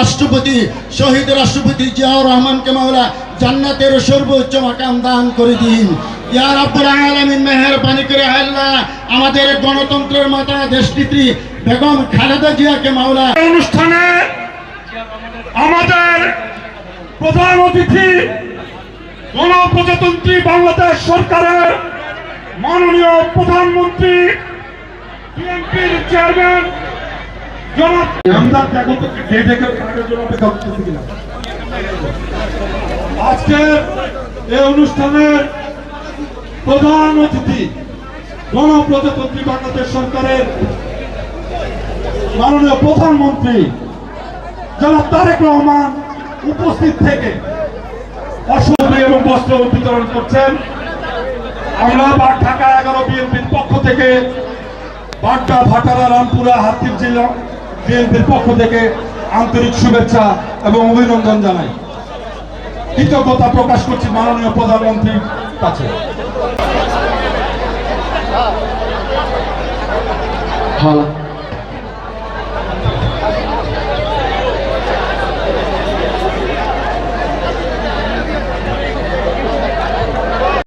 রাষ্ট্রপতি শহীদ রাষ্ট্রপতি জিয়াউর রহমানকে মাওলা জান্নাতের সর্বোচ্চ মাকাম দান করে দিন। ইয়া রাব্বুল আলামিন মেহেরবানি করে আল্লাহ আমাদের গণতন্ত্রের মাতা দেশনেত্রী বেগম খালেদা জিয়াকে মাওলা। অনুষ্ঠানে আমাদের প্রধান অতিথি গণপ্রজাতন্ত্রী বাংলাদেশ সরকারের মাননীয় প্রধানমন্ত্রী বিএনপির চেয়ারম্যান জনাব আমজাদ আজকের এই অনুষ্ঠানের প্রধান অতিথি গণপ্রজাতন্ত্রী বাংলাদেশ সরকারের মাননীয় প্রধানমন্ত্রী জনাব তারেক রহমান উপস্থিত থেকে অসুবিধা এবং বস্ত্র বিতরণ করছেন। আমরা ঢাকা 11 বিএনপির পক্ষ থেকে বাড্ডা, ভাটারা, রামপুরা, হাতির জেলা বিএনপির পক্ষ থেকে আন্তরিক শুভেচ্ছা এবং অভিনন্দন জানাই। কৃতজ্ঞতা প্রকাশ করছি মাননীয় প্রধানমন্ত্রীর কাছে।